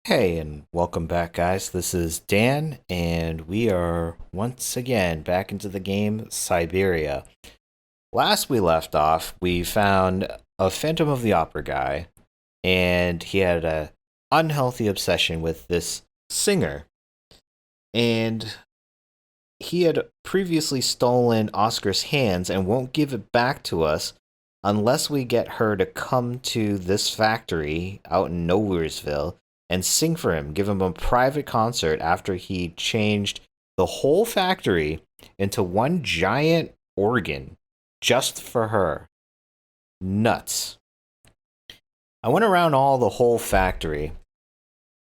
Hey, and welcome back, guys. This is Dan, and we are once again back into the game Syberia. Last we left off, we found a Phantom of the Opera guy, and he had a unhealthy obsession with this singer. And he had previously stolen Oscar's hands and won't give it back to us unless we get her to come to this factory out in Nowheresville and sing for him, give him a private concert after he changed the whole factory into one giant organ just for her. Nuts. I went around the whole factory,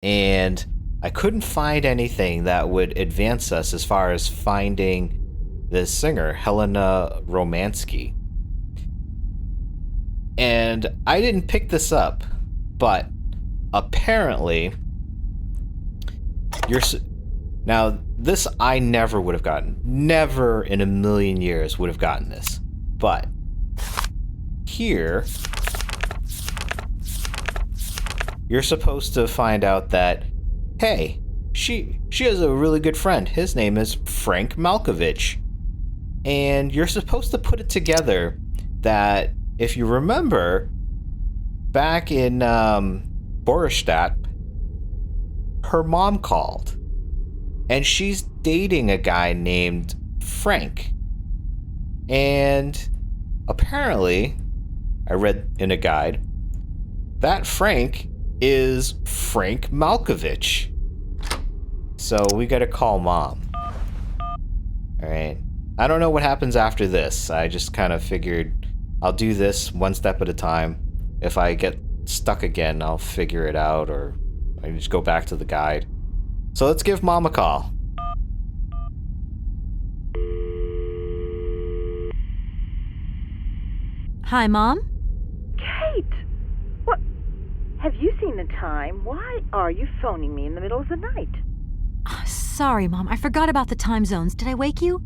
and I couldn't find anything that would advance us as far as finding this singer, Helena Romansky. And I didn't pick this up, but apparently, now this I never would have gotten. Never in a million years would have gotten this. But here, you're supposed to find out that, hey, she has a really good friend. His name is Frank Malkovich. And you're supposed to put it together that, if you remember, back in Boristat, her mom called, and she's dating a guy named Frank. And apparently, I read in a guide, that Frank is Frank Malkovich. So we gotta call mom. Alright. I don't know what happens after this. I just kind of figured I'll do this one step at a time. If I get stuck again, I'll figure it out, or I just go back to the guide. So let's give mom a call. Hi, Mom? Kate! What? Have you seen the time? Why are you phoning me in the middle of the night? Sorry, Mom. I forgot about the time zones. Did I wake you?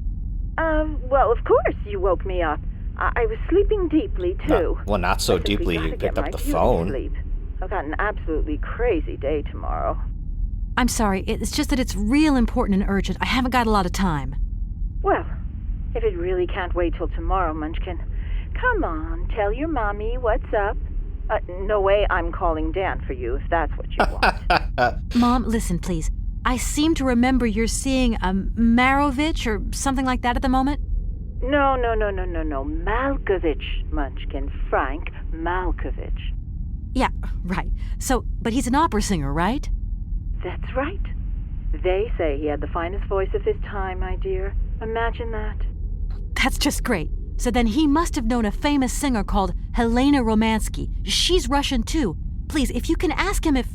Well, of course you woke me up. I was sleeping deeply, too. Not so deeply you picked up the phone. Sleep. I've got an absolutely crazy day tomorrow. I'm sorry. It's just that it's real important and urgent. I haven't got a lot of time. Well, if it really can't wait till tomorrow, Munchkin, come on, tell your mommy what's up. No way I'm calling Dan for you, if that's what you want. Mom, listen, please. I seem to remember you're seeing a Marovich or something like that at the moment. No. Malkovich, Munchkin. Frank Malkovich. Yeah, right. So, but he's an opera singer, right? That's right. They say he had the finest voice of his time, my dear. Imagine that. That's just great. So then he must have known a famous singer called Helena Romansky. She's Russian, too. Please, if you can ask him if...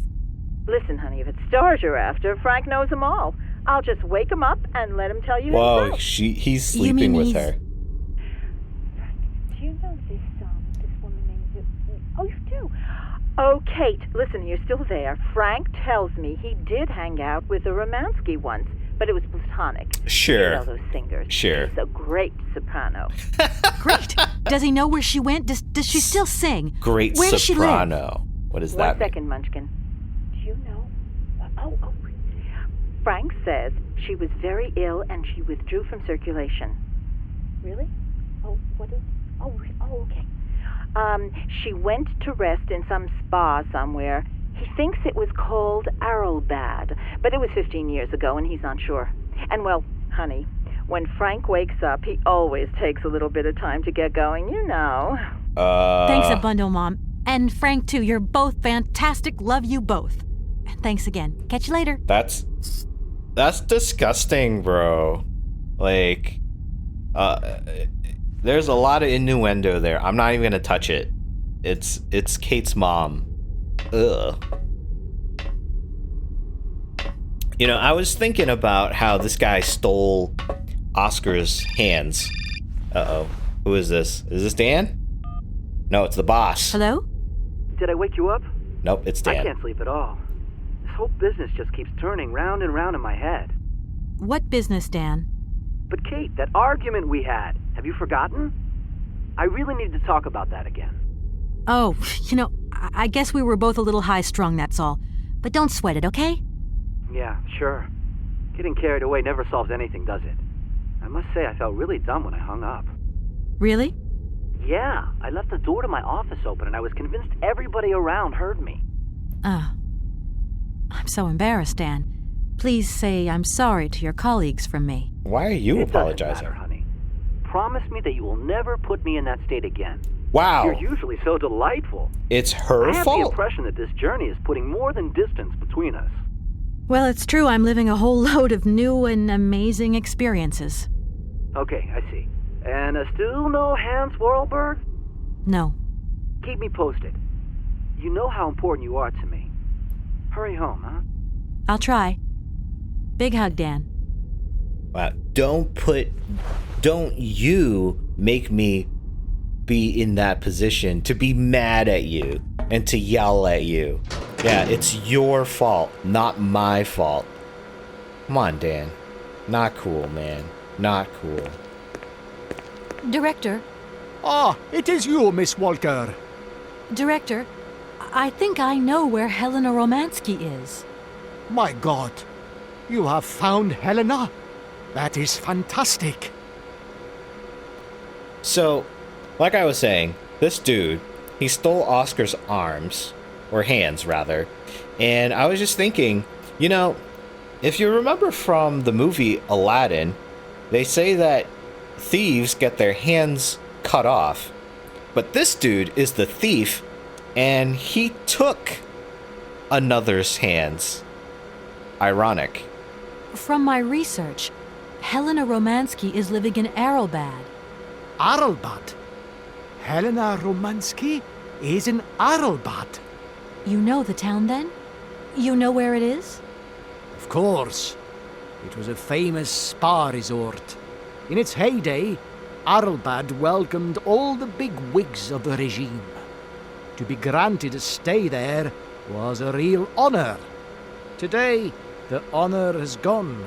Listen, honey, if it's stars you're after, Frank knows them all. I'll just wake him up and let him tell you himself. He's sleeping with her. Do you know this woman named... Oh, you do? Oh, Kate, listen, you're still there. Frank tells me he did hang out with a Romansky once, but it was platonic. Sure. You know those singers. Sure. She's a great soprano. Great. Does he know where she went? Does she still sing? Great where soprano. Does she live? What does that mean? 1 second, Munchkin. Do you know? Oh. Frank says she was very ill and she withdrew from circulation. Really? Oh, what is... Oh, okay. She went to rest in some spa somewhere. He thinks it was called Arlbad, but it was 15 years ago and he's not sure. And well, honey, when Frank wakes up, he always takes a little bit of time to get going, you know. Thanks a bundle, Mom. And Frank, too. You're both fantastic. Love you both. And thanks again. Catch you later. That's disgusting, bro. Like, there's a lot of innuendo there. I'm not even gonna touch it. It's Kate's mom. Ugh. You know, I was thinking about how this guy stole Oscar's hands. Uh-oh. Who is this? Is this Dan? No, it's the boss. Hello? Did I wake you up? Nope, it's Dan. I can't sleep at all. This whole business just keeps turning round and round in my head. What business, Dan? But Kate, that argument we had, have you forgotten? I really need to talk about that again. Oh, I guess we were both a little high-strung, that's all. But don't sweat it, okay? Yeah, sure. Getting carried away never solves anything, does it? I must say I felt really dumb when I hung up. Really? Yeah, I left the door to my office open and I was convinced everybody around heard me. I'm so embarrassed, Dan. Please say I'm sorry to your colleagues from me. Why are you It apologizing? doesn't matter, honey. Promise me that you will never put me in that state again. Wow. You're usually so delightful. It's her I have the fault. impression that this journey is putting more than distance between us. Well, it's true I'm living a whole load of new and amazing experiences. Okay, I see. And still no Hans Vorarlberg? No. Keep me posted. You know how important you are to me. Hurry home, huh? I'll try. Big hug, Dan. Wow. Don't you make me be in that position to be mad at you and to yell at you. Yeah, it's your fault, not my fault. Come on, Dan. Not cool, man. Not cool. Director, Ah, it is you, Miss Walker. Director, I think I know where Helena Romansky is. My God, you have found Helena? That is fantastic. So, like I was saying, this dude, he stole Oscar's arms, or hands rather, and I was just thinking, you know, if you remember from the movie Aladdin, they say that thieves get their hands cut off, but this dude is the thief, and he took another's hands. Ironic. From my research, Helena Romansky is living in Arelbad. Arelbad? Helena Romansky is in Arelbad. You know the town then? You know where it is? Of course. It was a famous spa resort. In its heyday, Arelbad welcomed all the big wigs of the regime. To be granted a stay there was a real honor. Today, the honor has gone,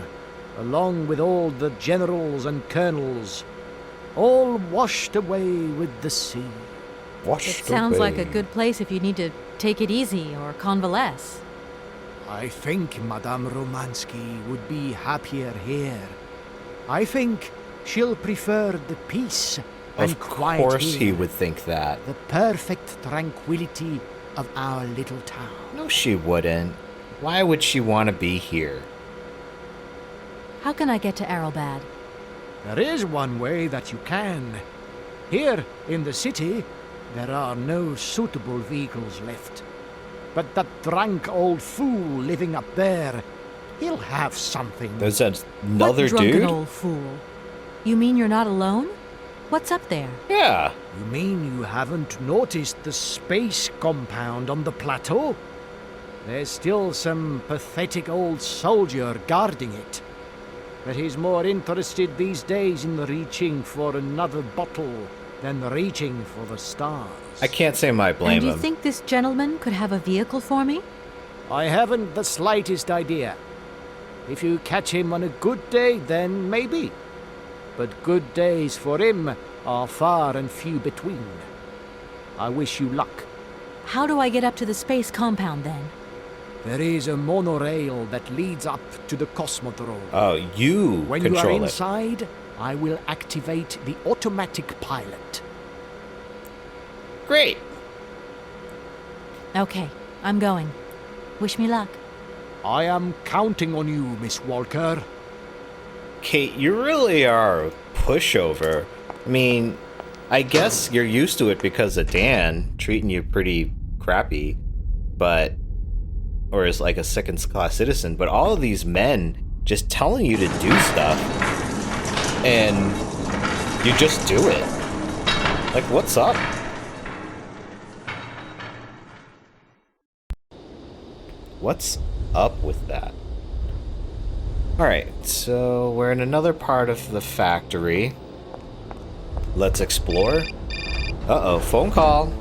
along with all the generals and colonels, all washed away with the sea. It sounds like a good place if you need to take it easy or convalesce. I think Madame Romansky would be happier here. I think she'll prefer the peace and quiet Of course here, he would think that. the perfect tranquility of our little town. No, she wouldn't. Why would she want to be here? How can I get to Arelbad? There is one way that you can. Here in the city, there are no suitable vehicles left. But that drunk old fool living up there, he'll have something. There's another What drunken dude? old fool? You mean you're not alone? What's up there? Yeah. You mean you haven't noticed the space compound on the plateau? There's still some pathetic old soldier guarding it. But he's more interested these days in reaching for another bottle than reaching for the stars. I can't say I blame And you him. think this gentleman could have a vehicle for me? I haven't the slightest idea. If you catch him on a good day, then maybe. But good days for him are far and few between. I wish you luck. How do I get up to the space compound then? There is a monorail that leads up to the Cosmodrome. Oh, you When you are control it. inside, I will activate the automatic pilot. Great. Okay, I'm going. Wish me luck. I am counting on you, Miss Walker. Kate, you really are a pushover. I mean, I guess you're used to it because of Dan treating you pretty crappy, but... or as like a second-class citizen, but all of these men just telling you to do stuff, and you just do it. Like, what's up? What's up with that? Alright, so we're in another part of the factory. Let's explore. Uh-oh, phone call.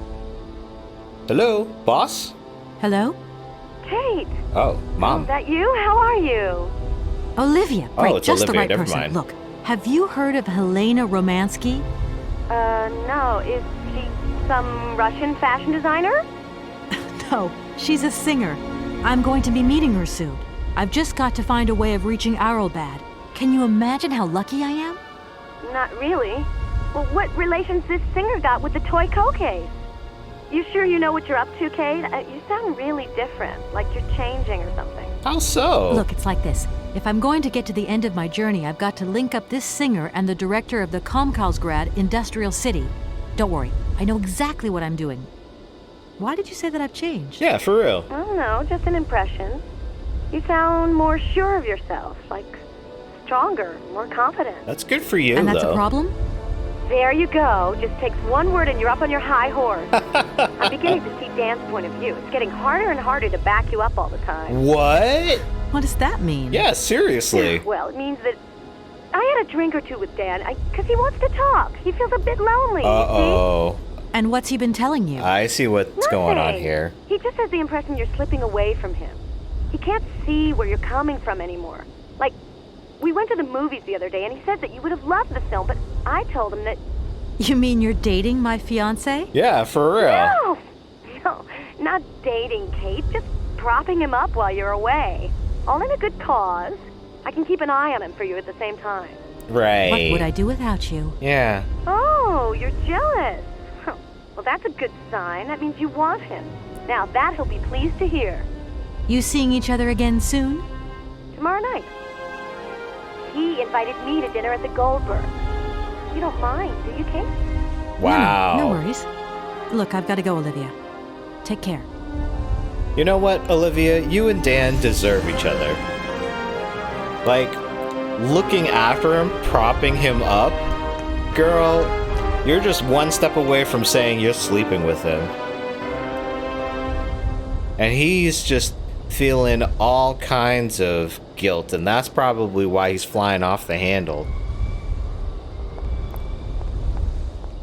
Hello, boss? Hello? Kate! Oh, Mom. Is that you? How are you? Olivia. Oh, Great, it's just Olivia, the right never person. mind. Look, have you heard of Helena Romansky? No. Is she some Russian fashion designer? No, she's a singer. I'm going to be meeting her soon. I've just got to find a way of reaching Arlbad. Can you imagine how lucky I am? Not really. Well, what relation's this singer got with the toy case? You sure you know what you're up to, Kate? You sound really different, like you're changing or something. How so? Look, it's like this. If I'm going to get to the end of my journey, I've got to link up this singer and the director of the Comkalsgrad Industrial City. Don't worry, I know exactly what I'm doing. Why did you say that I've changed? Yeah, for real. I don't know, just an impression. You sound more sure of yourself, like stronger, more confident. That's good for you, And that's though. a problem? There you go. Just takes one word and you're up on your high horse. I'm beginning to see Dan's point of view. It's getting harder and harder to back you up all the time. What? What does that mean? Yeah, seriously. Well, it means that I had a drink or two with Dan because he wants to talk. He feels a bit lonely. you Uh-oh. And what's he been telling you? I see what's see? going on Nothing. here. He just has the impression you're slipping away from him. He can't see where you're coming from anymore. Like, we went to the movies the other day and he said that you would have loved the film, but I told him that... You mean you're dating my fiancé? Yeah, for real. No, not dating, Kate. Just propping him up while you're away. All in a good cause. I can keep an eye on him for you at the same time. Right. What would I do without you? Yeah. Oh, you're jealous. Huh. Well, that's a good sign. That means you want him. Now, that he'll be pleased to hear. You seeing each other again soon? Tomorrow night. He invited me to dinner at the Goldberg. You don't mind, do you, Kate? Wow. No worries. Look, I've got to go, Olivia. Take care. You know what, Olivia? You and Dan deserve each other. Like, looking after him, propping him up. Girl, you're just one step away from saying you're sleeping with him. And he's just feeling all kinds of guilt, and that's probably why he's flying off the handle.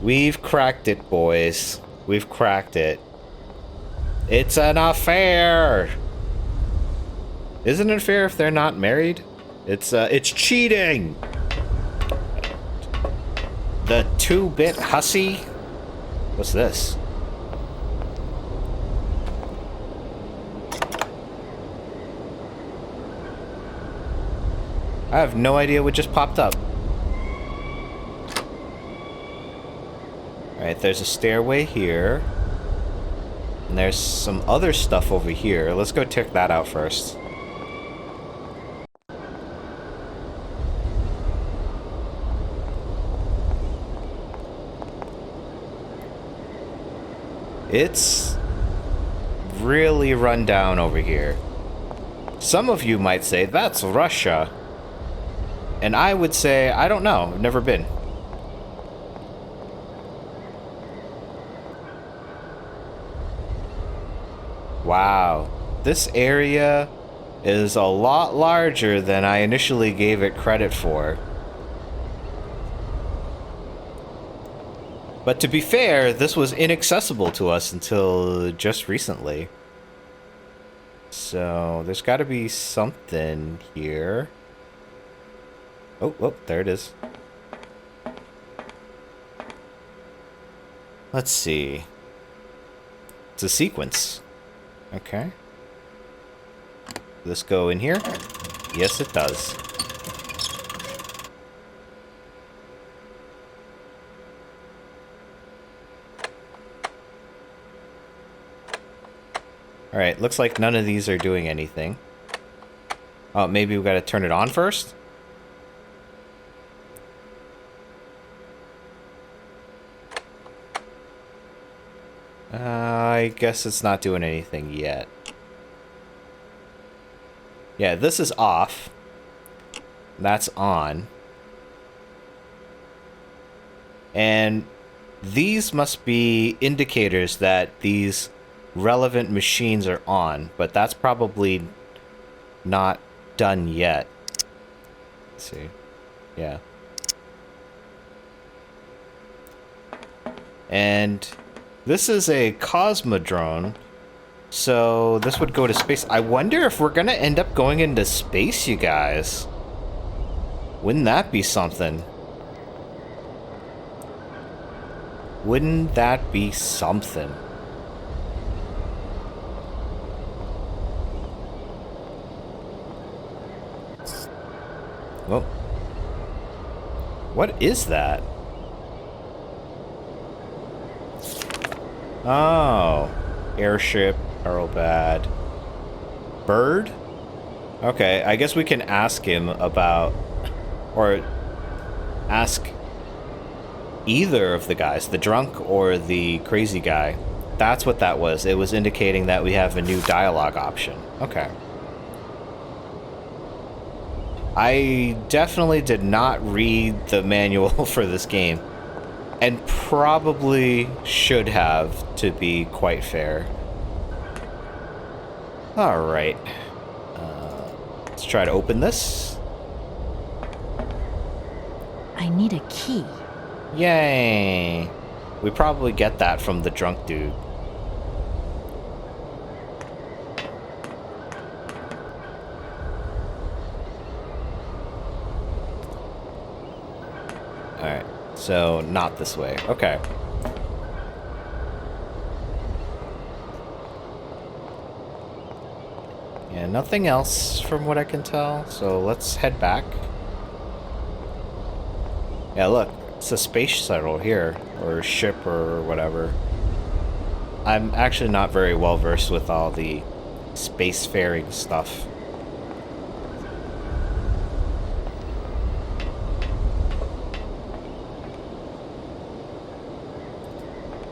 We've cracked it, boys. We've cracked it. It's an affair. Isn't it fair if they're not married? It's cheating. The 2-bit hussy. What's this? I have no idea what just popped up. Alright, there's a stairway here. And there's some other stuff over here. Let's go check that out first. It's really run down over here. Some of you might say, that's Russia. And I would say, I don't know. I've never been. Wow. This area is a lot larger than I initially gave it credit for. But to be fair, this was inaccessible to us until just recently. So, there's got to be something here. Oh, there it is. Let's see. It's a sequence. Okay. Does this go in here? Yes, it does. Alright, looks like none of these are doing anything. Oh, maybe we gotta turn it on first? I guess it's not doing anything yet. Yeah, this is off. That's on. And these must be indicators that these relevant machines are on, but that's probably not done yet. Let's see. Yeah. And this is a Cosmodrome, so this would go to space. I wonder if we're gonna end up going into space, you guys. Wouldn't that be something? Wouldn't that be something? Well, what is that? Oh, airship, Arlbad, bird? Okay, I guess we can ask him about, or ask either of the guys, the drunk or the crazy guy. That's what that was. It was indicating that we have a new dialogue option. Okay. I definitely did not read the manual for this game, and probably should have, to be quite fair. Alright. Let's try to open this. I need a key. Yay! We probably get that from the drunk dude. Alright, so not this way. Okay. Yeah, nothing else from what I can tell, so let's head back. Yeah, look, it's a space shuttle here, or ship, or whatever. I'm actually not very well versed with all the spacefaring stuff.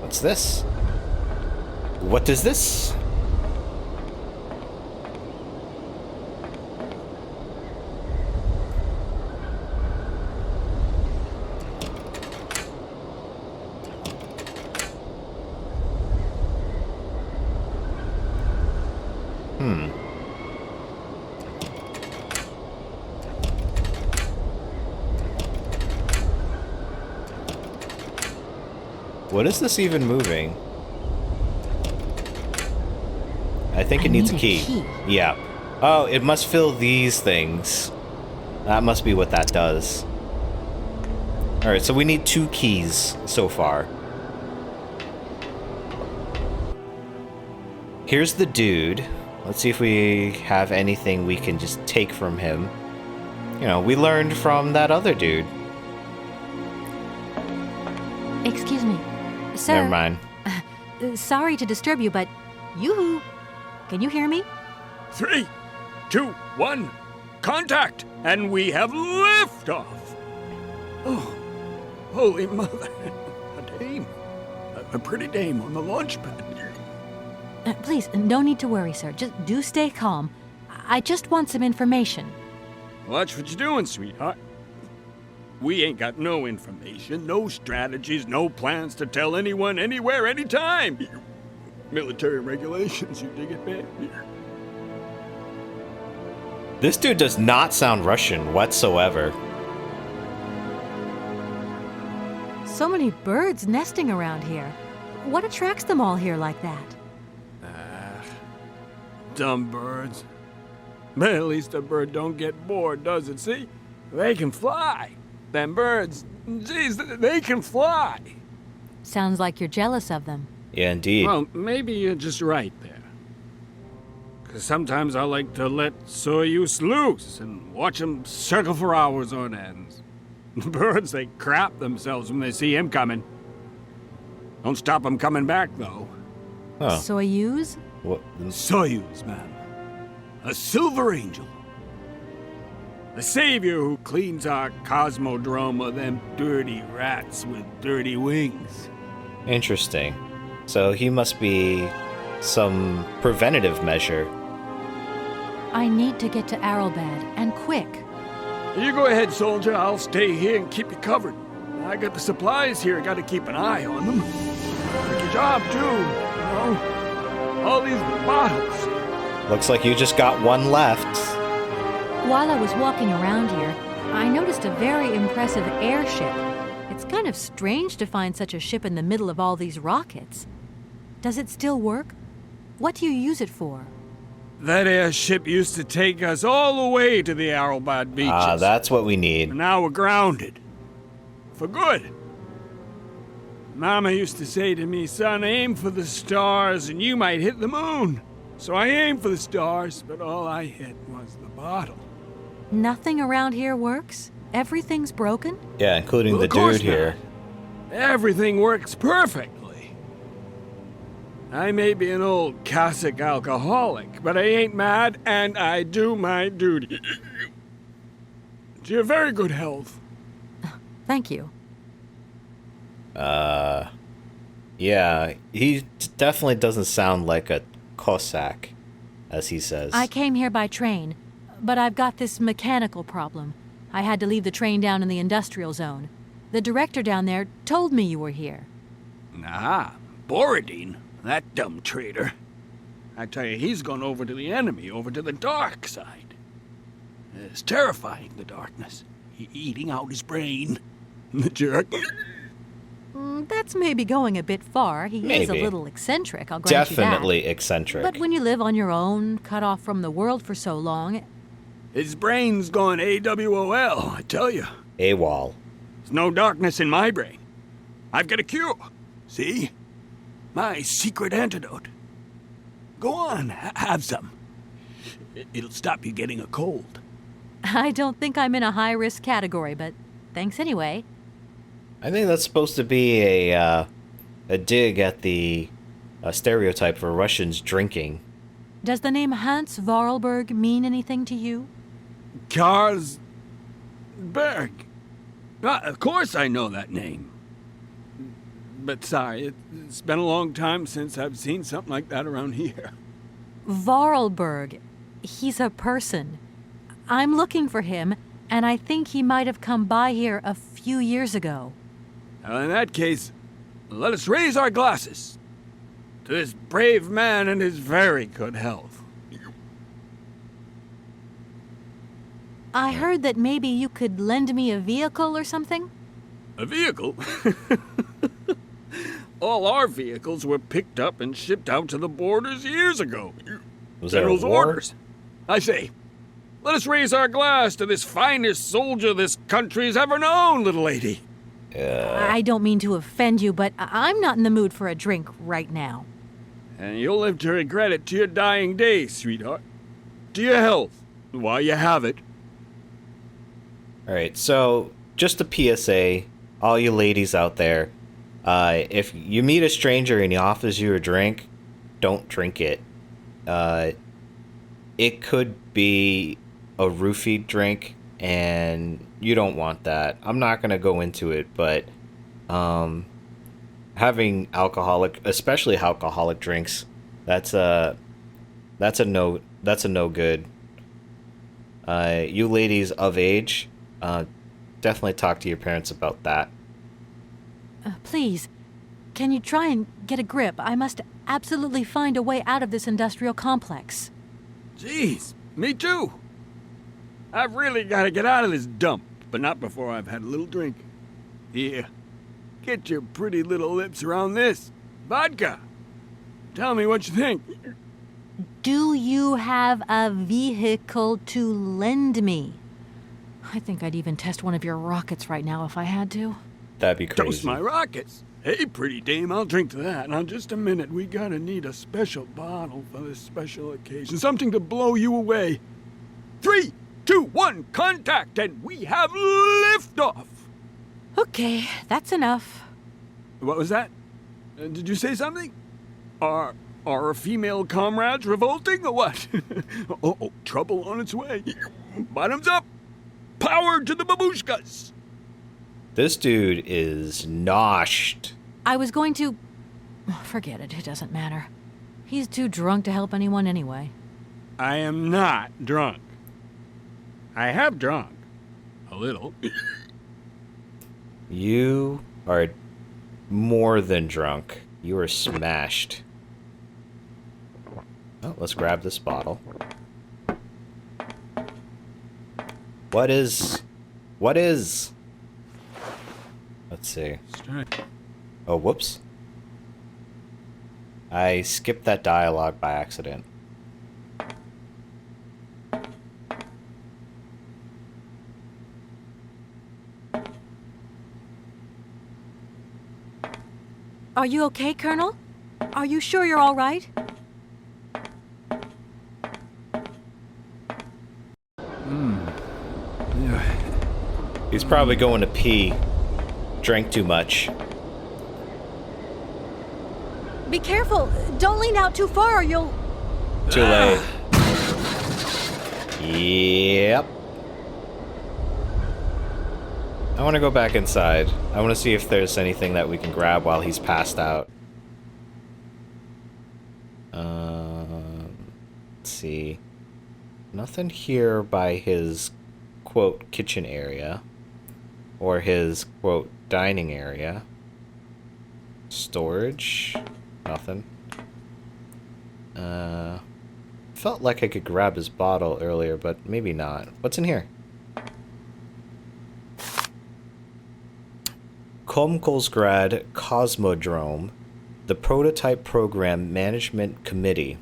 What's this? What is this? What is this even moving? I think it needs a key. Yeah. Oh, it must fill these things. That must be what that does. Alright, so we need 2 keys so far. Here's the dude. Let's see if we have anything we can just take from him. You know, we learned from that other dude. Excuse me. Sir. Never mind. Sorry to disturb you, but yoo-hoo. Can you hear me? 3, 2, 1, contact! And we have liftoff! Oh, holy mother. A dame. A pretty dame on the launch pad. Please, no need to worry, sir. Just do stay calm. I just want some information. Watch what you're doing, sweetheart. We ain't got no information, no strategies, no plans to tell anyone, anywhere, anytime. Military regulations, you dig it, man? This dude does not sound Russian whatsoever. So many birds nesting around here. What attracts them all here like that? Dumb birds. But at least a bird don't get bored, does it? See? They can fly. Them birds, geez, they can fly. Sounds like you're jealous of them. Yeah, indeed. Well, maybe you're just right there. Because sometimes I like to let Soyuz loose and watch them circle for hours on end. The birds, they crap themselves when they see him coming. Don't stop them coming back, though. Huh. Soyuz? What? Soyuz, ma'am. A silver angel. The savior who cleans our Cosmodrome of them dirty rats with dirty wings. Interesting. So he must be some preventative measure. I need to get to Arlbad, and quick. You go ahead, soldier. I'll stay here and keep you covered. I got the supplies here. Got to keep an eye on them. Tricky job, too. You know? All these bottles. Looks like you just got one left. While I was walking around here, I noticed a very impressive airship. It's kind of strange to find such a ship in the middle of all these rockets. Does it still work? What do you use it for? That airship used to take us all the way to the Arlbad beaches. Ah, that's what we need. And now we're grounded. For good. Mama used to say to me, son, aim for the stars and you might hit the moon. So I aimed for the stars, but all I hit was the bottle. Nothing around here works? Everything's broken? Yeah, including Well, the of course dude here. not. Everything works perfectly. I may be an old Cossack alcoholic, but I ain't mad, and I do my duty. To your very good health. Thank you. Yeah, he definitely doesn't sound like a Cossack, as he says. I came here by train, but I've got this mechanical problem. I had to leave the train down in the industrial zone. The director down there told me you were here. Ah, Borodine, that dumb traitor. I tell you, he's gone over to the enemy, over to the dark side. It's terrifying, the darkness. Eating out his brain. The jerk. That's maybe going a bit far. He is a Maybe. little eccentric, I'll grant Definitely you that. eccentric. But when you live on your own, cut off from the world for so long, His brain's gone AWOL, I tell you. AWOL. There's no darkness in my brain. I've got a cure. See? My secret antidote. Go on, have some. It'll stop you getting a cold. I don't think I'm in a high-risk category, but thanks anyway. I think that's supposed to be a dig at the stereotype for Russians drinking. Does the name Hans Vorarlberg mean anything to you? Karsberg. Of course I know that name. But sorry, it's been a long time since I've seen something like that around here. Vorarlberg. He's a person. I'm looking for him, and I think he might have come by here a few years ago. Well, in that case, let us raise our glasses to this brave man and his very good health. I heard that maybe you could lend me a vehicle or something? A vehicle? All our vehicles were picked up and shipped out to the borders years ago. Was there a General's war? orders. I say, let us raise our glass to this finest soldier this country's ever known, little lady. I don't mean to offend you, but I'm not in the mood for a drink right now. And you'll live to regret it to your dying days, sweetheart. To your health, while you have it. Alright, so just a PSA, all you ladies out there, if you meet a stranger and he offers you a drink, don't drink it. It could be a roofied drink, and you don't want that. I'm not going to go into it, but having alcoholic, especially alcoholic drinks, that's a no good. You ladies of age, definitely talk to your parents about that. Please, can you try and get a grip? I must absolutely find a way out of this industrial complex. Jeez, me too. I've really got to get out of this dump, but not before I've had a little drink. Here, get your pretty little lips around this. Vodka. Tell me what you think. Do you have a vehicle to lend me? I think I'd even test one of your rockets right now if I had to. That'd be crazy. Toast my rockets. Hey, pretty dame, I'll drink to that. Now, just a minute. We gotta need a special bottle for this special occasion. Something to blow you away. 3, 2, 1, contact, and we have liftoff. Okay, that's enough. What was that? Did you say something? Are our female comrades revolting or what? Oh, trouble on its way. Bottoms up. Power to the babushkas. This dude is noshed. I was going to... Forget it, it doesn't matter. He's too drunk to help anyone anyway. I am not drunk. I have drunk. A little. You are more than drunk. You are smashed. Oh, let's grab this bottle. What is... Let's see. Oh, whoops. I skipped that dialogue by accident. Are you okay, Colonel? Are you sure you're all right? He's probably going to pee. Drank too much. Be careful! Don't lean out too far or you'll... Too late. Yep. I want to go back inside. I want to see if there's anything that we can grab while he's passed out. Let's see. Nothing here by his, quote, kitchen area. Or his, quote, dining area. Storage. Nothing. Felt like I could grab his bottle earlier, but maybe not. What's in here? Cancellation Cosmodrome, the Prototype Program Management Committee.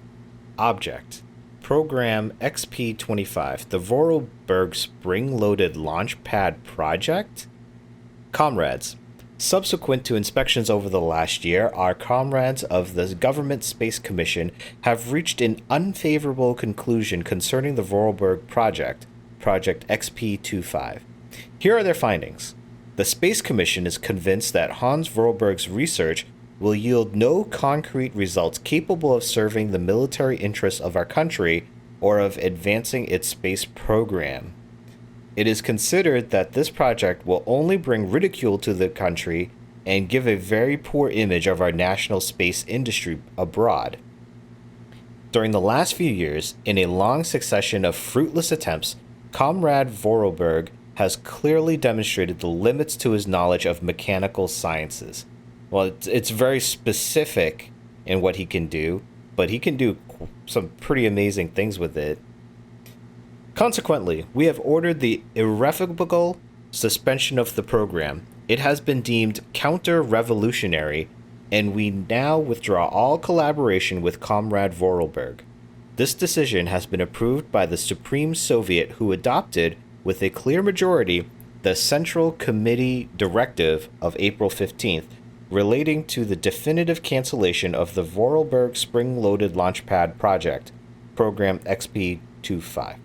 Object: Program XP-25, the Vorarlberg Spring-Loaded Launch Pad Project? Comrades, subsequent to inspections over the last year, our comrades of the Government Space Commission have reached an unfavorable conclusion concerning the Vorarlberg project, Project XP-25. Here are their findings. The Space Commission is convinced that Hans Vorarlberg's research will yield no concrete results capable of serving the military interests of our country or of advancing its space program. It is considered that this project will only bring ridicule to the country and give a very poor image of our national space industry abroad. During the last few years, in a long succession of fruitless attempts, Comrade Vorarlberg has clearly demonstrated the limits to his knowledge of mechanical sciences. Well, it's very specific in what he can do, but he can do some pretty amazing things with it. Consequently, we have ordered the irrevocable suspension of the program. It has been deemed counter-revolutionary, and we now withdraw all collaboration with Comrade Vorarlberg. This decision has been approved by the Supreme Soviet, who adopted, with a clear majority, the Central Committee Directive of April 15th, relating to the definitive cancellation of the Vorarlberg Spring-Loaded Launchpad Project, Program XP-25.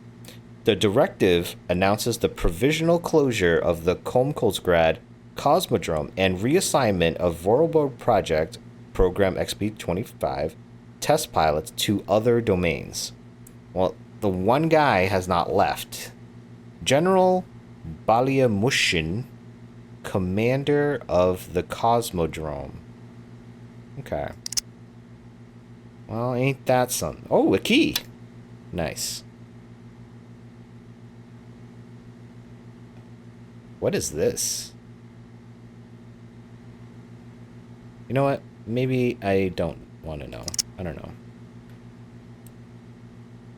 The directive announces the provisional closure of the Cancellation Cosmodrome and reassignment of Vorarlberg Project, Program XP-25, test pilots to other domains. Well, the one guy has not left. General Balyamushin, commander of the Cosmodrome. Okay. Well, ain't that something? Oh, a key. Nice. What is this? You know what? Maybe I don't want to know. I don't know.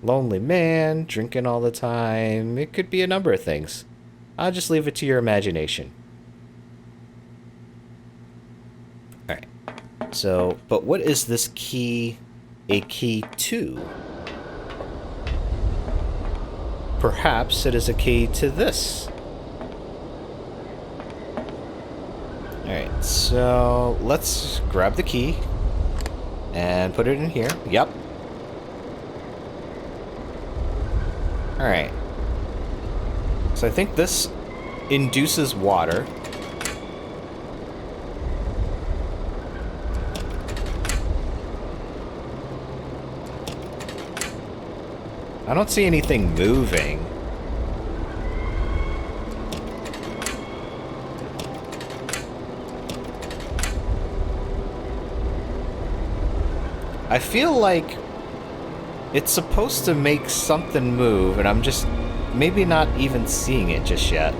Lonely man, drinking all the time. It could be a number of things. I'll just leave it to your imagination. Alright. So, but what is this key a key to? Perhaps it is a key to this. Alright, so let's grab the key and put it in here. Yep. Alright. So I think this induces water. I don't see anything moving. I feel like it's supposed to make something move, and I'm just maybe not even seeing it just yet.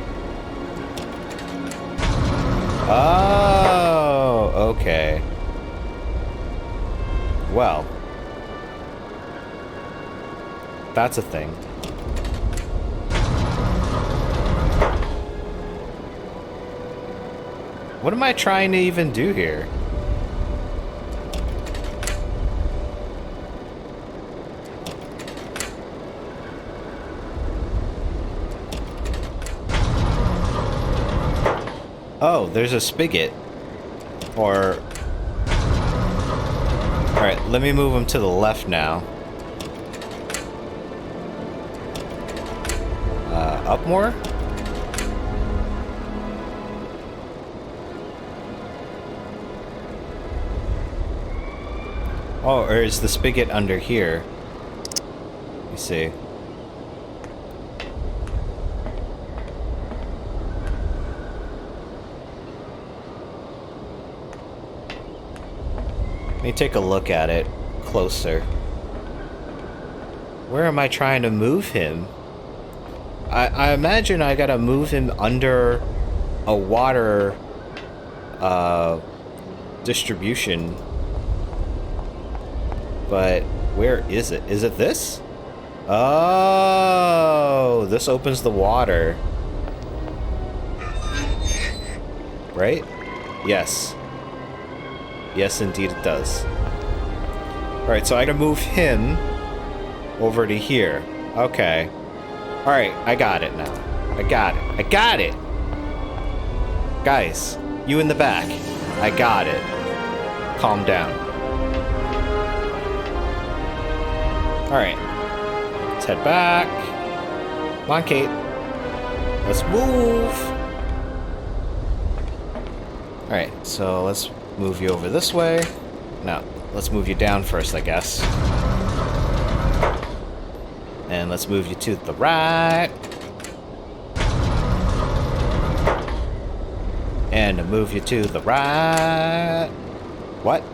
Oh, okay. Well, that's a thing. What am I trying to even do here? Oh, there's a spigot. Or... Alright, let me move him to the left now. Up more? Oh, or is the spigot under here? Let me see. Let me take a look at it closer. Where am I trying to move him? I imagine I gotta move him under a water distribution. But where is it? Is it this? Oh, this opens the water. Right? Yes. Yes, indeed it does. Alright, so I gotta move him over to here. Okay. Alright, I got it now. I got it. I got it! Guys, you in the back. I got it. Calm down. Alright. Let's head back. Come on, Kate. Let's move. Alright, so let's move you over this way. No, let's move you down first, I guess. And let's move you to the right. And move you to the right. What?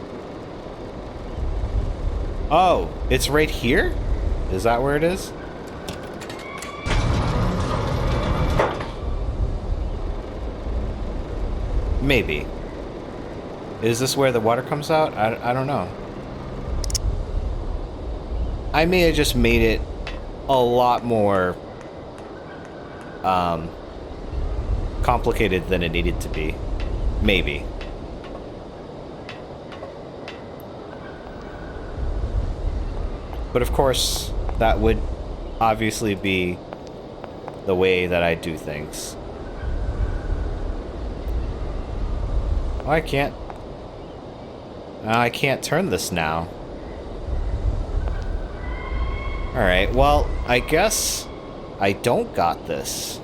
Oh, it's right here? Is that where it is? Maybe. Is this where the water comes out? I don't know. I may have just made it a lot more complicated than it needed to be. Maybe. But of course, that would obviously be the way that I do things. Oh, I can't turn this now. Alright, well, I guess I don't got this.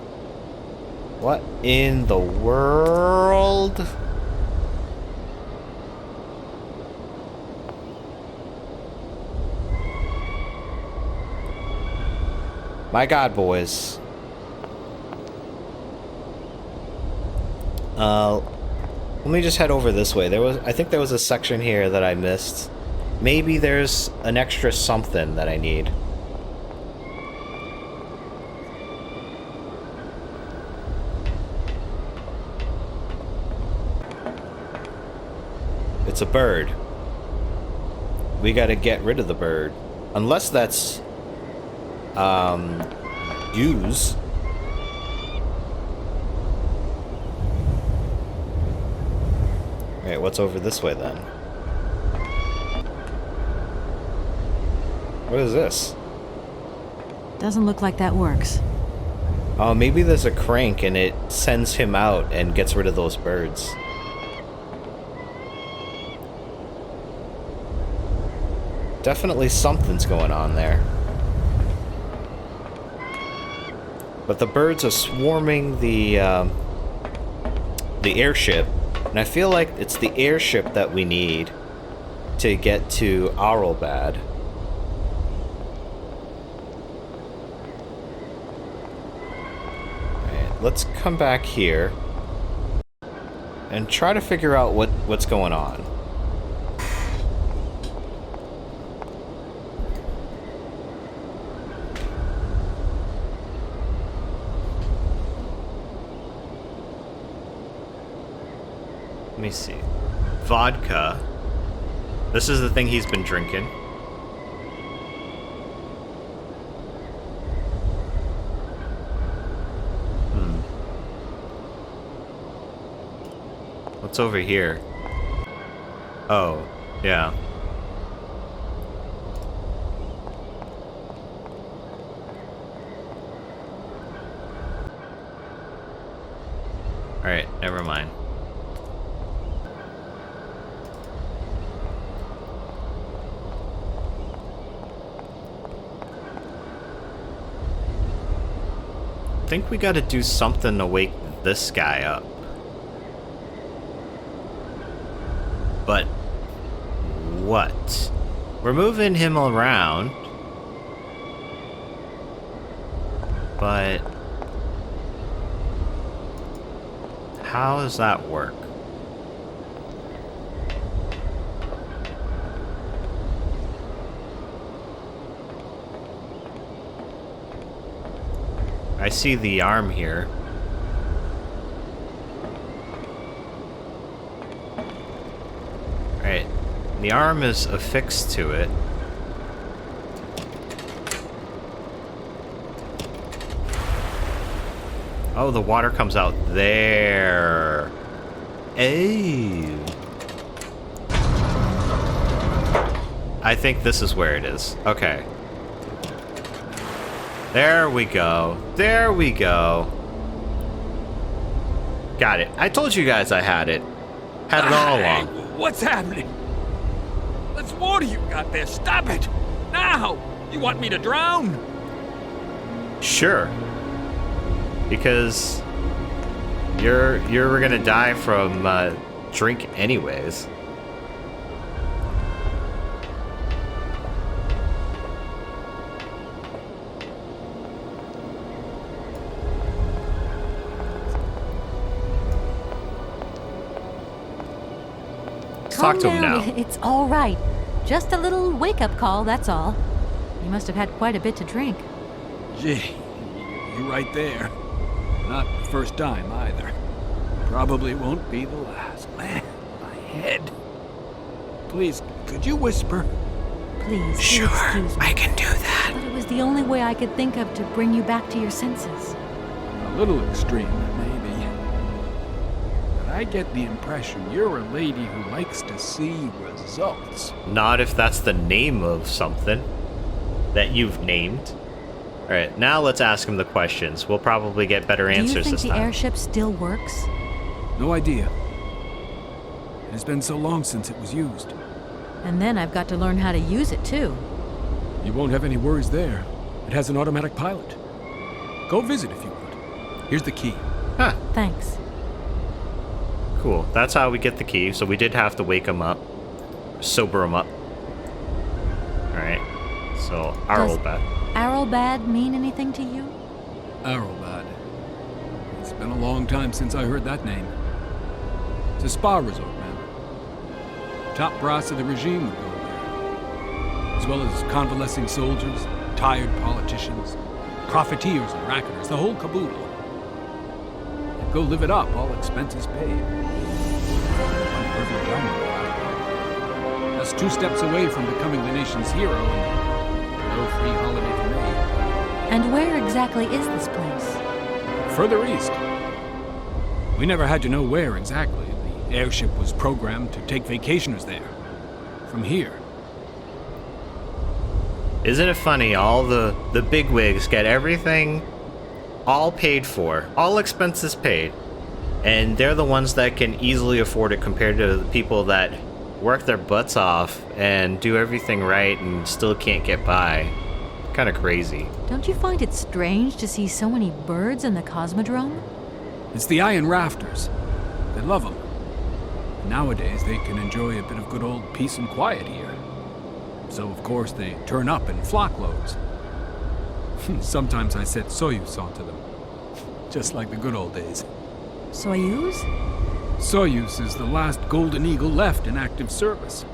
What in the world? My God, boys. Let me just head over this way. I think there was a section here that I missed. Maybe there's an extra something that I need. It's a bird. We gotta get rid of the bird. Unless that's use. Alright, what's over this way then? What is this? Doesn't look like that works. Oh, maybe there's a crank and it sends him out and gets rid of those birds. Definitely something's going on there. But the birds are swarming the airship, and I feel like it's the airship that we need to get to Arlbad. Alright, let's come back here and try to figure out what's going on. Let me see. Vodka. This is the thing he's been drinking. What's over here? Oh, yeah. Alright, never mind. I think we gotta do something to wake this guy up. But what? We're moving him around. But how does that work? I see the arm here. Alright, the arm is affixed to it. Oh, the water comes out there. Oh. I think this is where it is. Okay. There we go. There we go. Got it. I told you guys I had it. Had it all along. What's happening? Let's water you got there. Stop it! Now! You want me to drown? Sure. Because you're gonna die from drink anyways. Talk to him now. It's all right. Just a little wake-up call, that's all. You must have had quite a bit to drink. Gee, you're right there. Not the first time, either. Probably won't be the last. Man, my head. Please, could you whisper? Please, Sure, excuse me. I can do that. But it was the only way I could think of to bring you back to your senses. A little extreme, maybe. But I get the impression you're a lady who likes to see results. Not if that's the name of something that you've named. Alright, now let's ask him the questions. We'll probably get better answers Do you think this the time. airship still works? No idea. It has been so long since it was used. And then I've got to learn how to use it, too. You won't have any worries there. It has an automatic pilot. Go visit if you want. Here's the key. Huh, Thanks. cool. That's how we get the key, so we did have to wake him up. Sober him up. Alright, so our Does old bad. Arrowbad mean anything to you? Arrowbad. It's been a long time since I heard that name. It's a spa resort, man. Top brass of the regime would go there. As well as convalescing soldiers, tired politicians, profiteers and racketers, the whole caboodle. Go live it up, all expenses paid. One perfect job. Just 2 steps away from becoming the nation's hero and no free holiday for me. And where exactly is this place? Further east. We never had to know where exactly. The airship was programmed to take vacationers there. From here. Isn't it funny, all the bigwigs get everything all paid for, all expenses paid, and they're the ones that can easily afford it compared to the people that work their butts off and do everything right and still can't get by. Kind of crazy. Don't you find it strange to see so many birds in the Cosmodrome? It's the iron rafters. They love them. Nowadays, they can enjoy a bit of good old peace and quiet here. So, of course, they turn up in flock loads. Sometimes I set Soyuz onto them. Just like the good old days. Soyuz? Soyuz is the last Golden Eagle left in active service.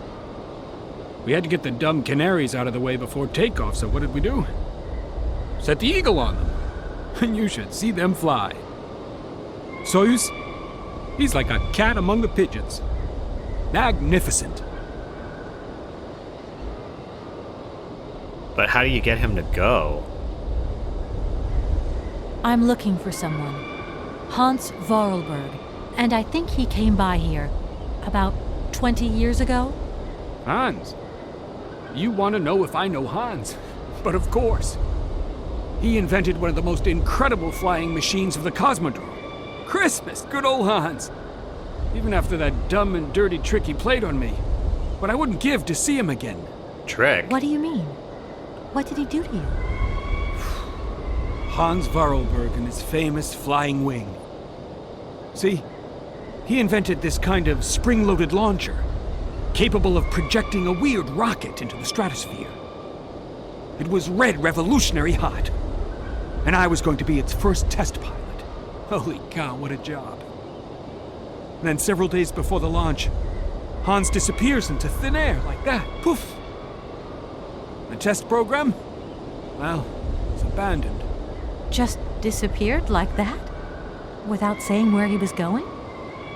We had to get the dumb canaries out of the way before takeoff, so what did we do? Set the Eagle on them. And you should see them fly. Soyuz, he's like a cat among the pigeons. Magnificent. But how do you get him to go? I'm looking for someone. Hans Vorarlberg. And I think he came by here about 20 years ago. Hans. You want to know if I know Hans? But of course. He invented one of the most incredible flying machines of the Cosmodrome. Christmas, good old Hans. Even after that dumb and dirty trick he played on me. But I wouldn't give to see him again. Trick? What do you mean? What did he do to you? Hans Vorarlberg and his famous flying wing. See, he invented this kind of spring-loaded launcher. capable of projecting a weird rocket into the stratosphere. It was red revolutionary hot, and I was going to be its first test pilot. Holy cow, what a job. And then several days before the launch, Hans disappears into thin air like that. Poof! The test program? Well, it's abandoned. Just disappeared like that? Without saying where he was going?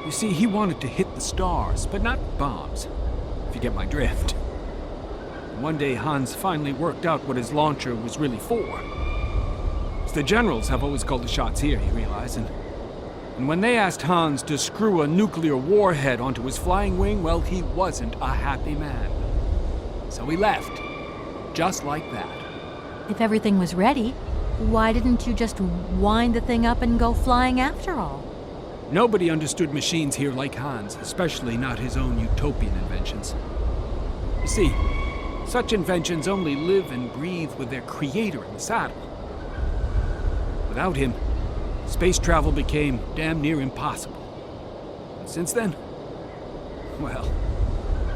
You see, he wanted to hit the stars, but not bombs, if you get my drift. One day, Hans finally worked out what his launcher was really for. It's the generals have always called the shots here, you realize, and when they asked Hans to screw a nuclear warhead onto his flying wing, well, he wasn't a happy man. So he left, just like that. If everything was ready, why didn't you just wind the thing up and go flying after all? Nobody understood machines here like Hans, especially not his own utopian inventions. You see, such inventions only live and breathe with their creator in the saddle. Without him, space travel became damn near impossible. And since then, well,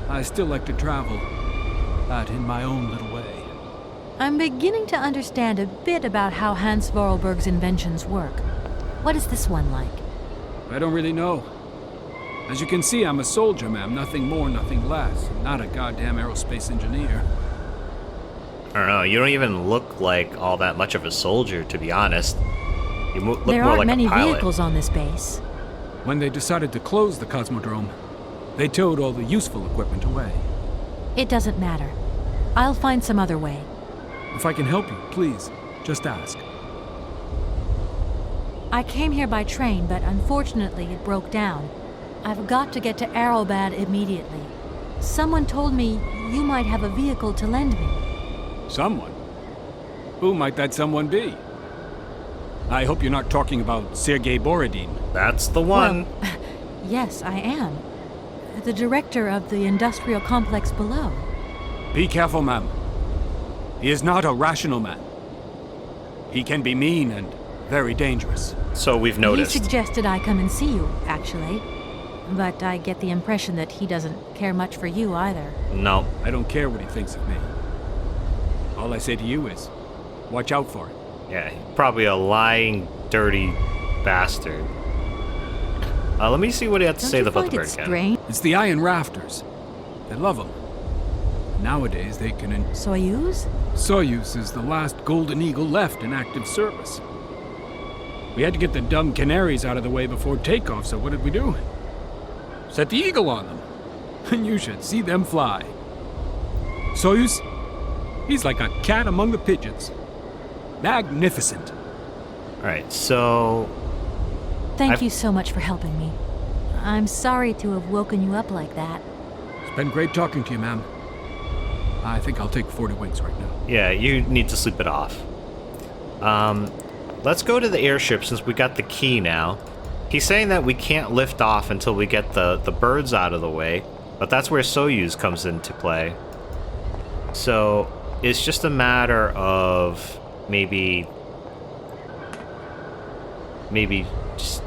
I still like to travel, but in my own little way. I'm beginning to understand a bit about how Hans Vorarlberg's inventions work. What is this one like? I don't really know. As you can see, I'm a soldier, ma'am. Nothing more, nothing less. I'm not a goddamn aerospace engineer. I don't know, you don't even look like all that much of a soldier, to be honest. You look There more aren't like many a pilot. vehicles on this base. When they decided to close the Cosmodrome, they towed all the useful equipment away. It doesn't matter. I'll find some other way. If I can help you, please, just ask. I came here by train, but unfortunately it broke down. I've got to get to Arrowbad immediately. Someone told me you might have a vehicle to lend me. Someone? Who might that someone be? I hope you're not talking about Sergei Borodin. That's the one. Well, yes, I am. The director of the industrial complex below. Be careful, ma'am. He is not a rational man. He can be mean and very dangerous. So we've noticed. He suggested I come and see you, actually. But I get the impression that he doesn't care much for you either. No. I don't care what he thinks of me. All I say to you is, watch out for it. Yeah, probably a lying, dirty bastard. Let me see what he had to Don't say you about find the it bird again. strange? It's the iron rafters. They love them. Nowadays, they can... Soyuz? Soyuz is the last Golden Eagle left in active service. We had to get the dumb canaries out of the way before takeoff, so what did we do? Set the Eagle on them. And you should see them fly. Soyuz, he's like a cat among the pigeons. Magnificent. Alright, so... Thank you so much for helping me. I'm sorry to have woken you up like that. It's been great talking to you, ma'am. I think I'll take 40 winks right now. Yeah, you need to sleep it off. Let's go to the airship since we got the key now. He's saying that we can't lift off until we get the birds out of the way, but that's where Soyuz comes into play. So it's just a matter of maybe just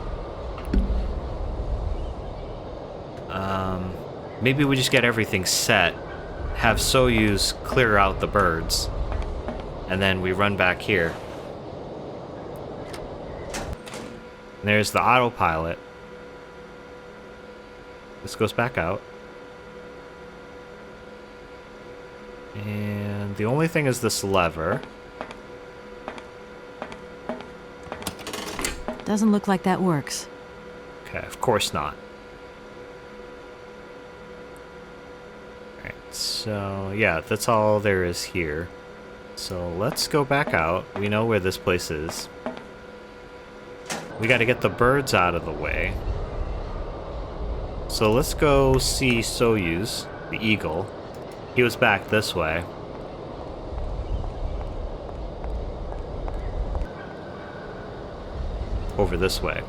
maybe we just get everything set, have Soyuz clear out the birds, and then we run back here. And there's the autopilot. This goes back out. And the only thing is this lever. Doesn't look like that works. Okay, of course not. Alright, so yeah, that's all there is here. So let's go back out. We know where this place is. We gotta get the birds out of the way. So let's go see Soyuz, the eagle. He was back this way. Over this way.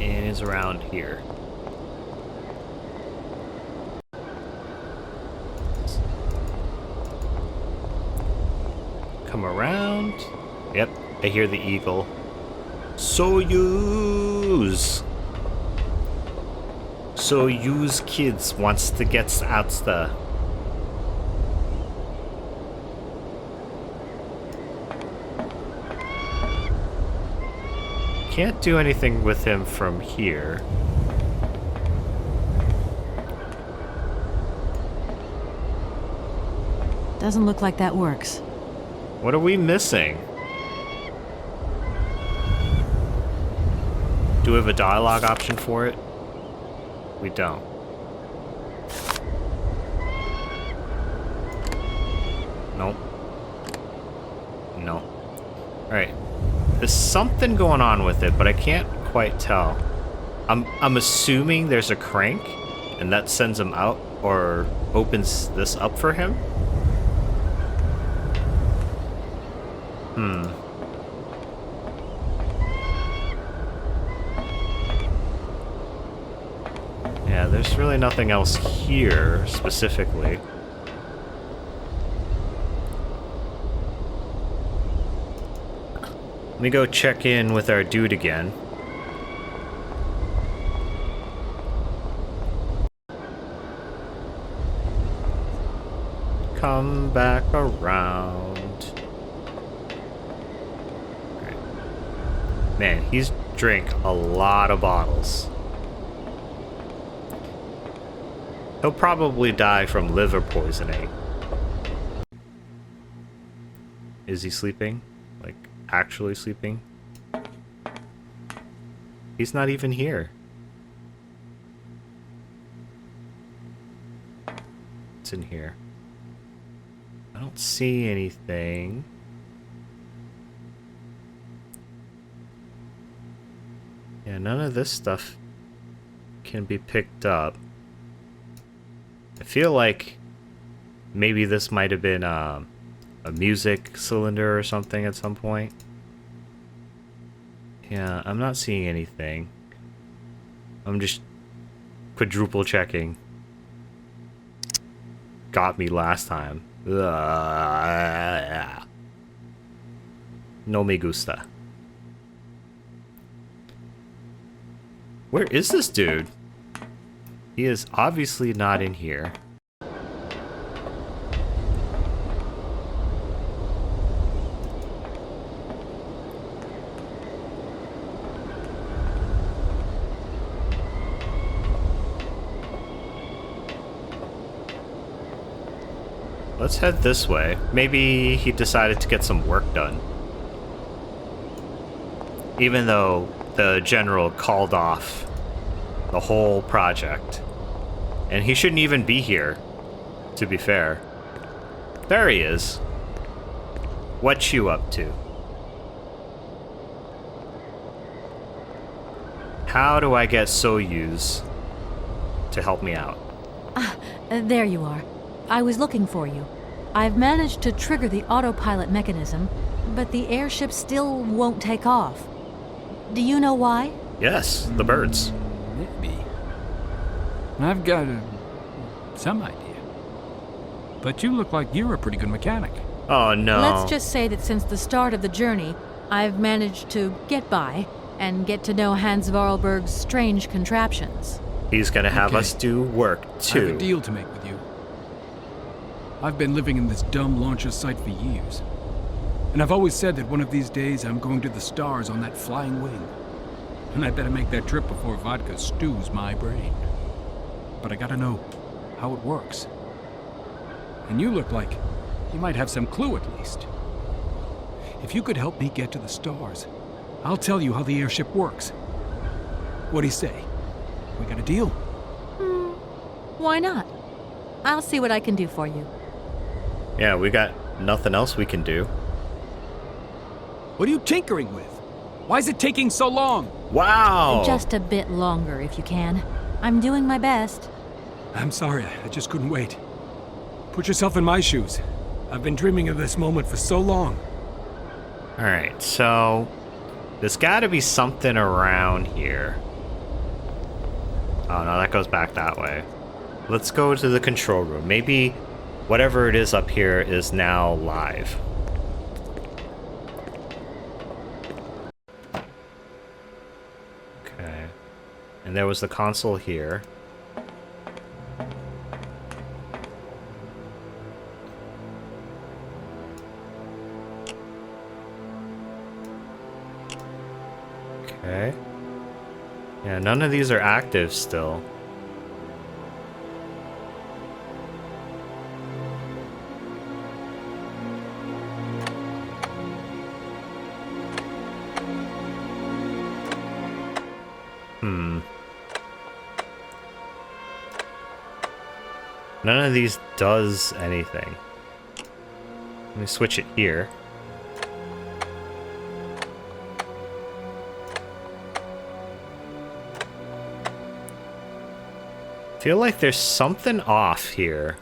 And is around here. Come around. Yep, I hear the eagle. Soyuz! Soyuz kids wants to get out the... Can't do anything with him from here. Doesn't look like that works. What are we missing? Do we have a dialogue option for it? We don't. Nope. No. Alright. There's something going on with it, but I can't quite tell. I'm assuming there's a crank, and that sends him out, or opens this up for him? Yeah, there's really nothing else here, specifically. Let me go check in with our dude again. Come back around. Right. Man, he's drank a lot of bottles. He'll probably die from liver poisoning. Is he sleeping? Like, actually sleeping? He's not even here. What's in here? I don't see anything. Yeah, none of this stuff can be picked up. I feel like maybe this might have been a music cylinder or something at some point. Yeah, I'm not seeing anything. I'm just quadruple checking. Got me last time. Ugh. No me gusta. Where is this dude? He is obviously not in here. Let's head this way. Maybe he decided to get some work done. Even though the general called off the whole project. And he shouldn't even be here, to be fair. There he is. What you up to? How do I get Soyuz to help me out? There you are. I was looking for you. I've managed to trigger the autopilot mechanism, but the airship still won't take off. Do you know why? Yes, the birds. Maybe. I've got some idea. But you look like you're a pretty good mechanic. Oh no. Let's just say that since the start of the journey, I've managed to get by and get to know Hans Varlberg's strange contraptions. He's gonna have Okay. us do work I have too. a deal to make with you. I've been living in this dumb launcher site for years. And I've always said that one of these days I'm going to the stars on that flying wing. And I better make that trip before vodka stews my brain. But I gotta know how it works. And you look like you might have some clue at least. If you could help me get to the stars, I'll tell you how the airship works. What do you say? We got a deal? Why not? I'll see what I can do for you. Yeah, we got nothing else we can do. What are you tinkering with? Why is it taking so long? Wow! Just a bit longer, if you can. I'm doing my best. I'm sorry, I just couldn't wait. Put yourself in my shoes. I've been dreaming of this moment for so long. Alright, so there's gotta be something around here. Oh no, that goes back that way. Let's go to the control room. Maybe whatever it is up here is now live. And there was the console here. Okay. Yeah, none of these are active still. None of these does anything. Let me switch it here. Feel like there's something off here.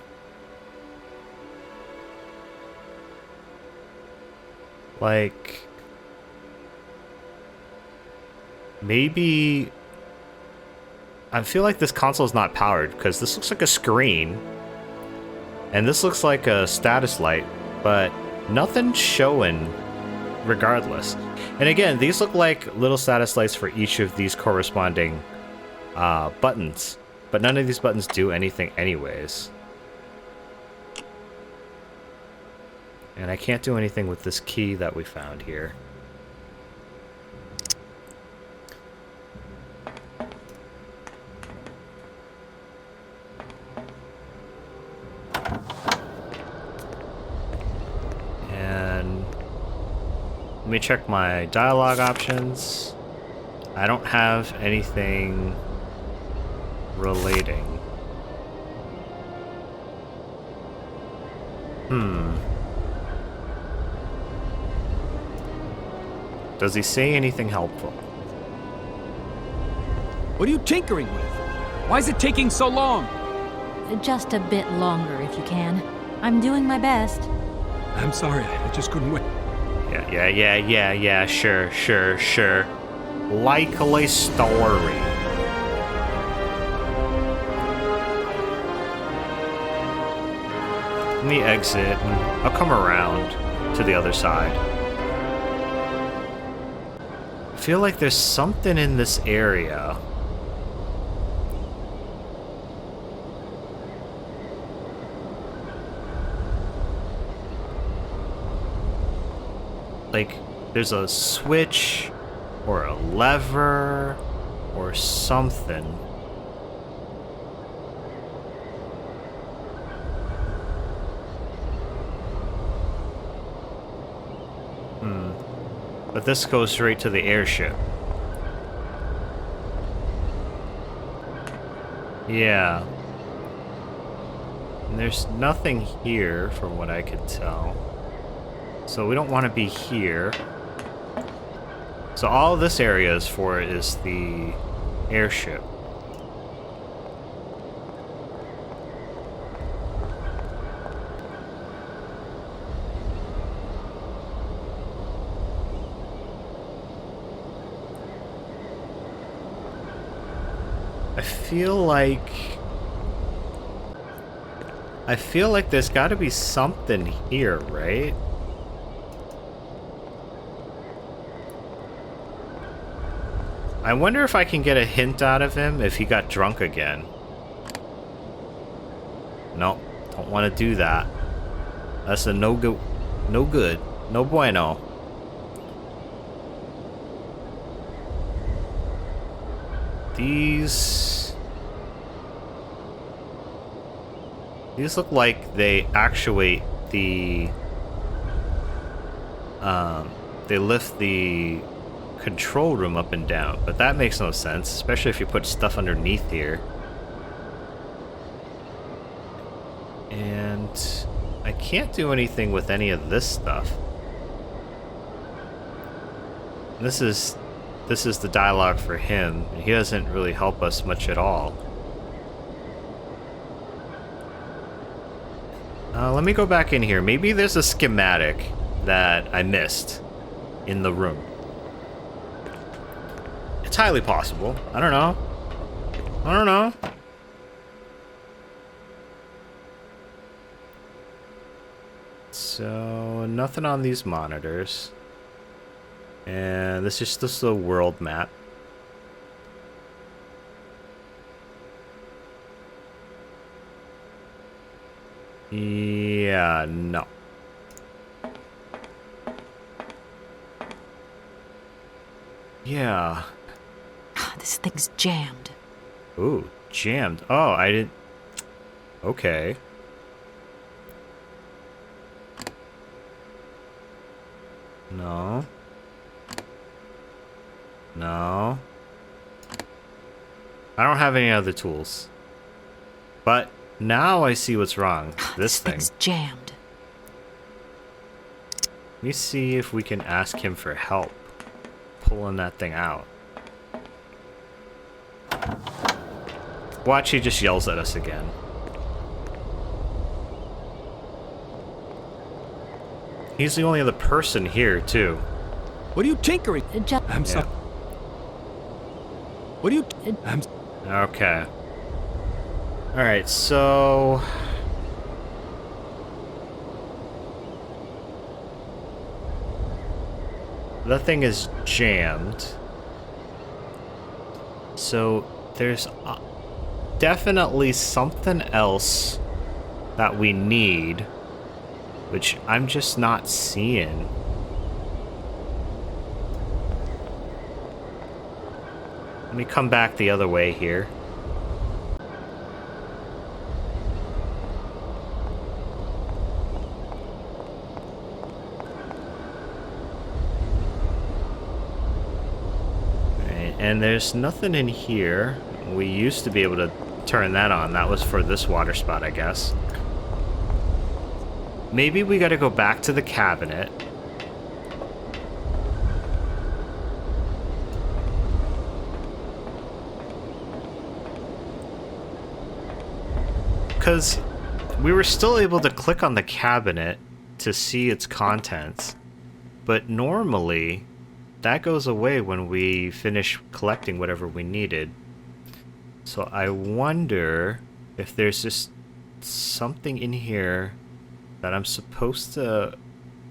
Like maybe I feel like this console is not powered because this looks like a screen and this looks like a status light, but nothing's showing regardless. And again, these look like little status lights for each of these corresponding buttons. But none of these buttons do anything anyways. And I can't do anything with this key that we found here. And let me check my dialogue options. I don't have anything relating. Does he say anything helpful? What are you tinkering with? Why is it taking so long? Just a bit longer, if you can. I'm doing my best. I'm sorry, I just couldn't wait. Yeah, sure. Likely story. Let me exit, and I'll come around to the other side. I feel like there's something in this area. Like, there's a switch, or a lever, or something. But this goes straight to the airship. Yeah. And there's nothing here from what I could tell. So we don't want to be here. So all this area is for is the airship. I feel like there's got to be something here, right? I wonder if I can get a hint out of him if he got drunk again. Nope, don't want to do that. That's a no good, no bueno. These look like they actuate the they lift the control room up and down, but that makes no sense, especially if you put stuff underneath here. And I can't do anything with any of this stuff. This is the dialogue for him, and he doesn't really help us much at all. Let me go back in here. Maybe there's a schematic that I missed in the room. It's highly possible. I don't know. So, nothing on these monitors. And this is just the world map. Yeah, no. Yeah. This thing's jammed. Ooh, jammed. Oh, I didn't... Okay. No. No. I don't have any other tools. But now I see what's wrong. This thing. Thing's jammed. Let me see if we can ask him for help pulling that thing out. Watch, he just yells at us again. He's the only other person here, too. What are you tinkering? I'm sorry. What are you... I'm... Okay. Alright, so... the thing is jammed. So, there's definitely something else that we need, which I'm just not seeing. Let me come back the other way here. Right, and there's nothing in here. We used to be able to turn that on. That was for this water spout, I guess. Maybe we gotta go back to the cabinet. Because we were still able to click on the cabinet to see its contents, but normally that goes away when we finish collecting whatever we needed. So I wonder if there's just something in here that I'm supposed to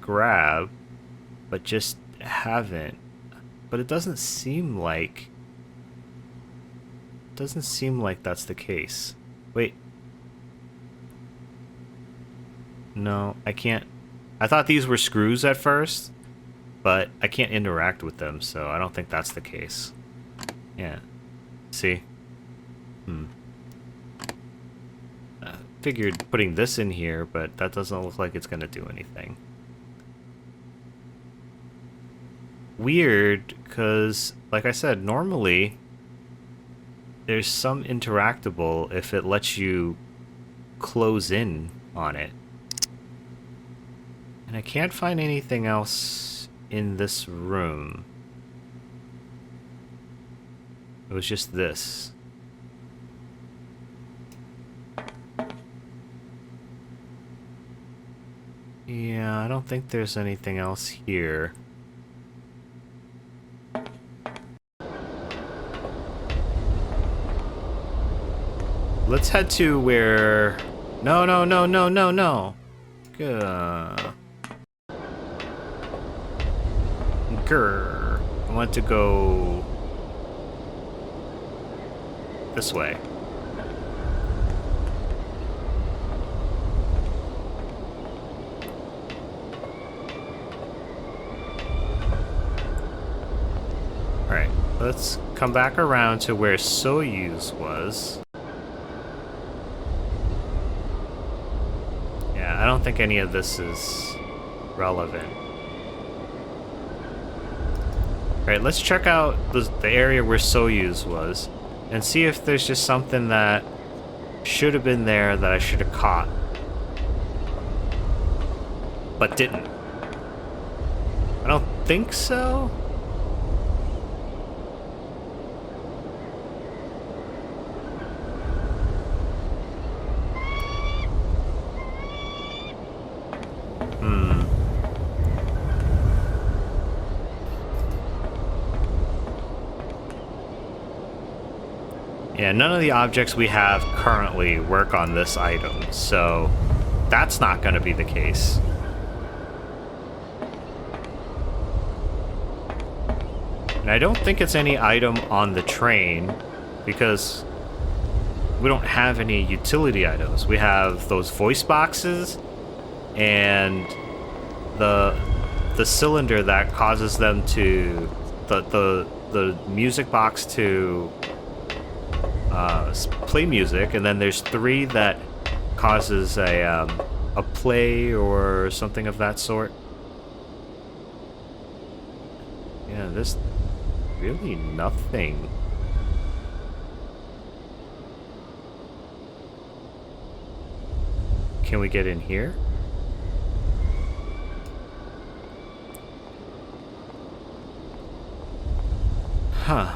grab, but just haven't. But it doesn't seem like that's the case. Wait. No, I can't. I thought these were screws at first, but I can't interact with them, so I don't think that's the case. Yeah. See? Figured putting this in here, but that doesn't look like it's gonna do anything. Weird, because, like I said, normally there's some interactable if it lets you close in on it. And I can't find anything else in this room. It was just this. Yeah, I don't think there's anything else here. Let's head to where... No. Grr. I want to go... this way. Alright, let's come back around to where Soyuz was. Yeah, I don't think any of this is relevant. Alright, let's check out the area where Soyuz was and see if there's just something that should have been there that I should have caught, but didn't. I don't think so. Yeah, none of the objects we have currently work on this item, so that's not going to be the case. And I don't think it's any item on the train, because we don't have any utility items. We have those voice boxes and the cylinder that causes them to the music box to play music, and then there's 3 that causes a play or something of that sort. Yeah, there's really nothing. Can we get in here? Huh.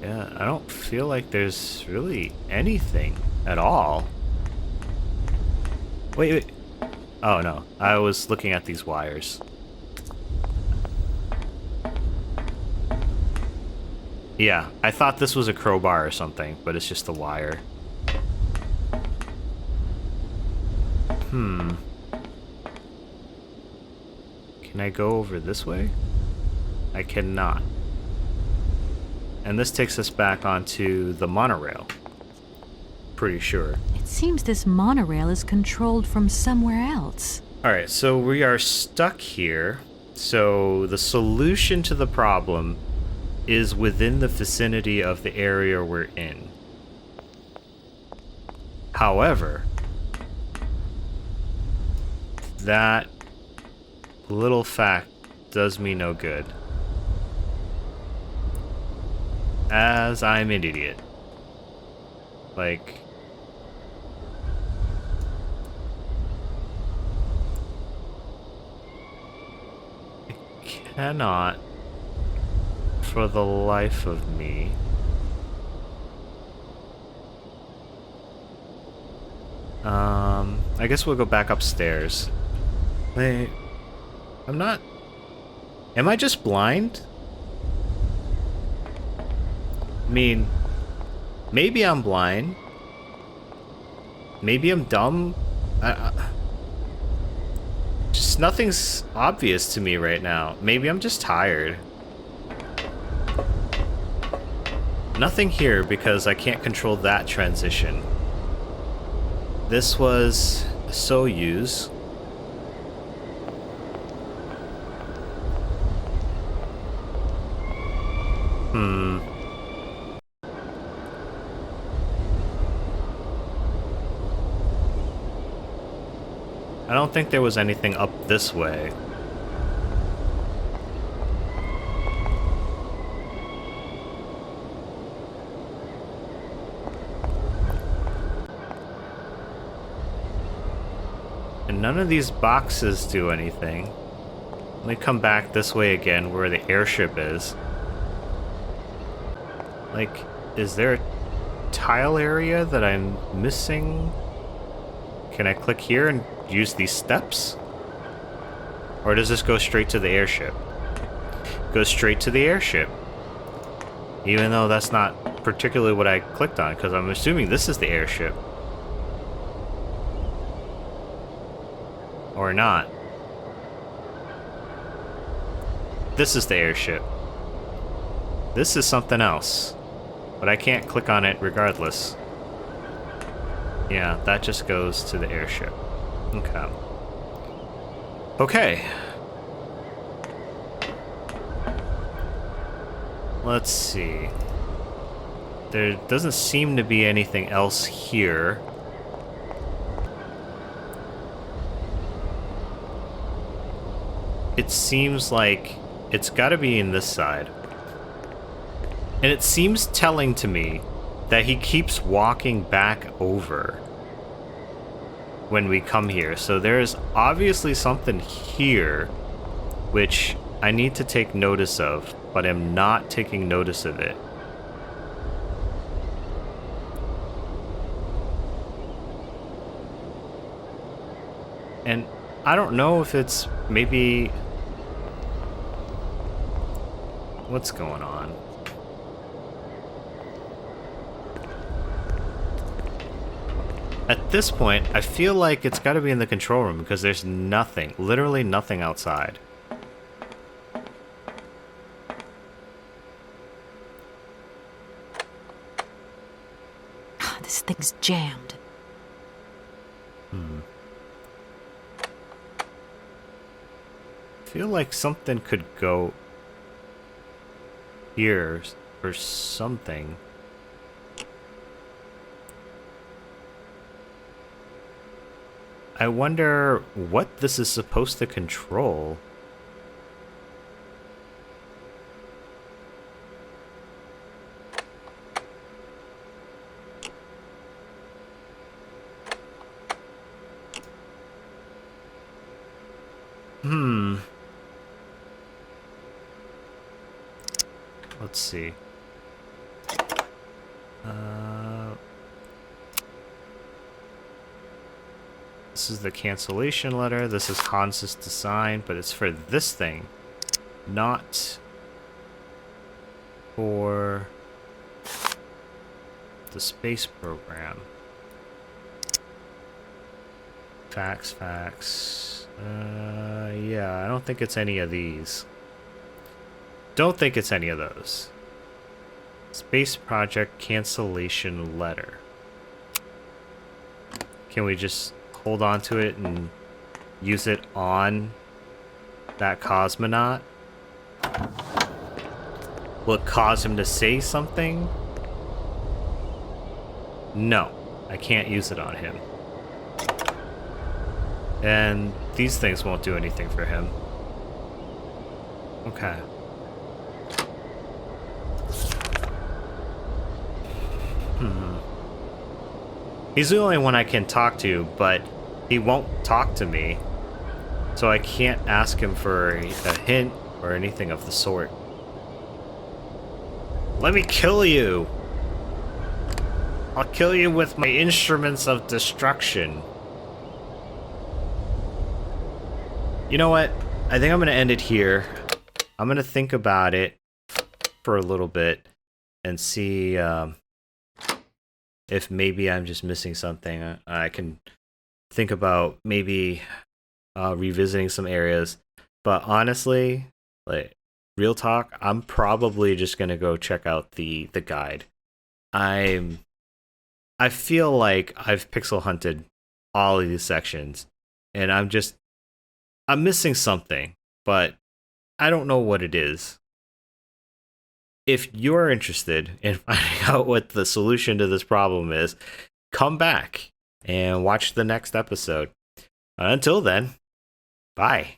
Yeah, I don't feel like there's really anything at all. Wait. Oh no, I was looking at these wires. Yeah, I thought this was a crowbar or something, but it's just a wire. Can I go over this way? I cannot. And this takes us back onto the monorail. Pretty sure. It seems this monorail is controlled from somewhere else. Alright, so we are stuck here. So the solution to the problem is within the vicinity of the area we're in. However, that little fact does me no good, as I'm an idiot. Like, I cannot, for the life of me, I guess we'll go back upstairs. Wait, I'm not... Am I just blind? I mean, maybe I'm blind. Maybe I'm dumb. Just nothing's obvious to me right now. Maybe I'm just tired. Nothing here because I can't control that transition. This was a Soyuz. I don't think there was anything up this way. And none of these boxes do anything. Let me come back this way again where the airship is. Like, is there a tile area that I'm missing? Can I click here and use these steps? Or does this go straight to the airship? Goes straight to the airship. Even though that's not particularly what I clicked on, because I'm assuming this is the airship. Or not. This is the airship. This is something else. But I can't click on it regardless. Yeah, that just goes to the airship. Okay. Okay. Let's see. There doesn't seem to be anything else here. It seems like it's gotta be in this side. And it seems telling to me that he keeps walking back over when we come here. So there's obviously something here which I need to take notice of, but I'm not taking notice of it. And I don't know if it's maybe... What's going on? At this point, I feel like it's got to be in the control room because there's nothing, literally nothing outside. This thing's jammed. I feel like something could go here or something. I wonder what this is supposed to control. Let's see. This is the cancellation letter. This is Hans's design, but it's for this thing, not for the space program. Fax. Yeah, I don't think it's any of these. Don't think it's any of those. Space project cancellation letter. Can we just hold on to it and use it on that cosmonaut? Will it cause him to say something? No, I can't use it on him. And these things won't do anything for him. Okay. He's the only one I can talk to, but he won't talk to me. So I can't ask him for a hint or anything of the sort. Let me kill you! I'll kill you with my instruments of destruction. You know what? I think I'm going to end it here. I'm going to think about it for a little bit and see if maybe I'm just missing something. I can think about maybe revisiting some areas. But honestly, like, real talk, I'm probably just going to go check out the guide. I feel like I've pixel hunted all of these sections, and I'm missing something, but I don't know what it is. If you're interested in finding out what the solution to this problem is, come back and watch the next episode. Until then, bye.